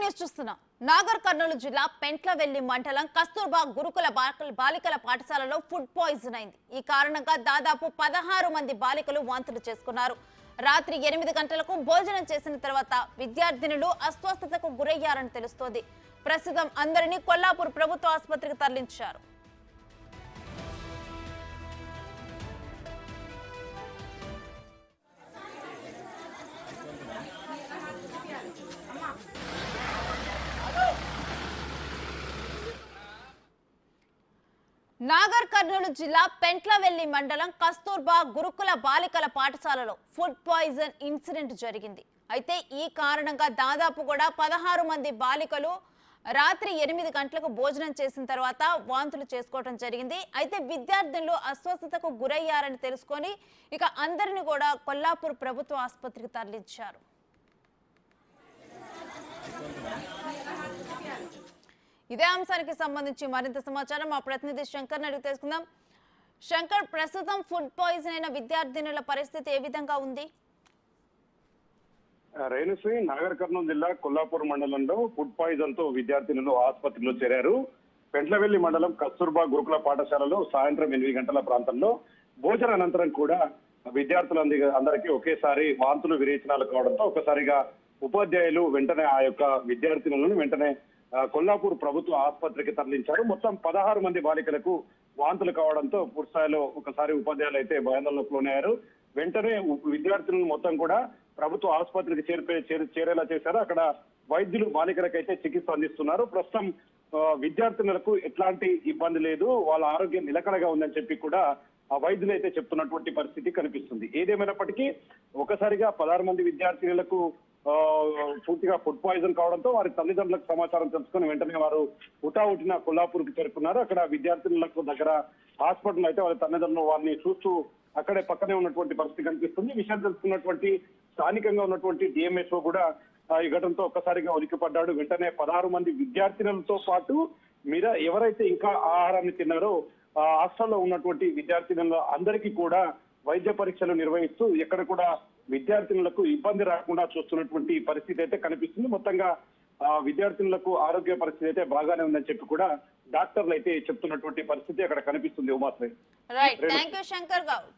News చూస్తున్నాం. నాగర్ కర్నూలు జిల్లా పెంట్లవెల్లి మండలం కస్తూర్బా గురుకుల బాలికల పాఠశాలలో ఫుడ్ పాయిజన్ అయింది. ఈ కారణంగా దాదాపు 16 మంది బాలికలు వాంతులు చేసుకున్నారు. రాత్రి 8 గంటలకు భోజనం చేసిన తర్వాత విద్యార్థినులు అస్వస్థతకు గురయ్యారని తెలుస్తోంది. ప్రస్తుతం అందరినీ కొల్లాపూర్ ప్రభుత్వ ఆసుపత్రికి తరలించారు. నాగర్ కర్నూలు జిల్లా పెంట్లవెల్లి మండలం కస్తూర్బా గురుకుల బాలికల పాఠశాలలో ఫుడ్ పాయిజన్ ఇన్సిడెంట్ జరిగింది. అయితే ఈ కారణంగా దాదాపు కూడా 16 మంది బాలికలు రాత్రి 8 గంటలకు భోజనం చేసిన తర్వాత వాంతులు చేసుకోవడం జరిగింది. అయితే విద్యార్థులు అస్వస్థతకు గురయ్యారని తెలుసుకొని ఇక అందరిని కూడా కొల్లాపూర్ ప్రభుత్వ ఆసుపత్రికి తరలించారు. ఇదే అంశానికి సంబంధించి మరింత సమాచారం మా ప్రతినిధి శంకర్ అడిగి తెలుసుకుందాం. శంకర్, ప్రస్తుతం ఫుడ్ పాయిజన్ అయిన విద్యార్థినుల పరిస్థితి ఏ విధంగా ఉంది? రేణుశ్రీ, నాగర్ కర్నూలు జిల్లా కొల్లాపూర్ మండలంలో ఫుడ్ పాయిజన్ తో విద్యార్థినులు ఆసుపత్రిలో చేరారు. పెంట్లవెల్లి మండలం కస్తూర్బా గురుకుల పాఠశాలలో సాయంత్రం 8 గంటల ప్రాంతంలో భోజన అనంతరం కూడా విద్యార్థులందరికీ ఒకేసారి వాంతులు విరేచనాలు కావడంతో ఒకసారిగా ఉపాధ్యాయులు వెంటనే ఆ యొక్క విద్యార్థినులను వెంటనే కొల్లాపూర్ ప్రభుత్వ ఆసుపత్రికి తరలించారు. మొత్తం 16 మంది బాలికలకు వాంతులు కావడంతో పూర్తిస్థాయిలో ఒకసారి ఉపాధ్యాయులు అయితే భయాందోళనకు లోనయ్యారు. వెంటనే విద్యార్థులను మొత్తం కూడా ప్రభుత్వ ఆసుపత్రికి చేరేలా చేశారు. అక్కడ వైద్యులు బాలికలకైతే చికిత్స అందిస్తున్నారు. ప్రస్తుతం విద్యార్థినులకు ఎట్లాంటి ఇబ్బంది లేదు, వాళ్ళ ఆరోగ్యం నిలకడగా ఉందని చెప్పి కూడా ఆ వైద్యులు అయితే చెప్తున్నటువంటి పరిస్థితి కనిపిస్తుంది. ఏదేమైనప్పటికీ ఒకసారిగా 16 మంది విద్యార్థినులకు పూర్తిగా ఫుడ్ పాయిజన్ కావడంతో వారి తల్లిదండ్రులకు సమాచారం తెలుసుకుని వెంటనే వారు హుటాహుటిన కొల్లాపూర్కి చేరుకున్నారు. అక్కడ విద్యార్థినులకు దగ్గర హాస్పిటల్ అయితే వారి తల్లిదండ్రులు వారిని చూస్తూ అక్కడే పక్కనే ఉన్నటువంటి పరిస్థితి కనిపిస్తుంది. విషయం తెలుసుకున్నటువంటి స్థానికంగా ఉన్నటువంటి డిఎంఎస్ఓ కూడా ఈ ఘటనతో ఒక్కసారిగా ఉలిక్కిపడ్డాడు. వెంటనే 16 మంది విద్యార్థినులతో పాటు ఎవరైతే ఇంకా ఆహారాన్ని తిన్నారో ఆ హాస్టల్లో ఉన్నటువంటి విద్యార్థినుల అందరికీ కూడా వైద్య పరీక్షలు నిర్వహిస్తూ ఎక్కడ కూడా విద్యార్థినులకు ఇబ్బంది రాకుండా చూస్తున్నటువంటి పరిస్థితి అయితే కనిపిస్తుంది. మొత్తంగా విద్యార్థినులకు ఆరోగ్య పరిస్థితి అయితే బాగానే ఉందని చెప్పి కూడా డాక్టర్లు అయితే చెప్తున్నటువంటి పరిస్థితి అక్కడ కనిపిస్తుంది. ఉమాశ్రీ. Right, thank you Shankar Goud.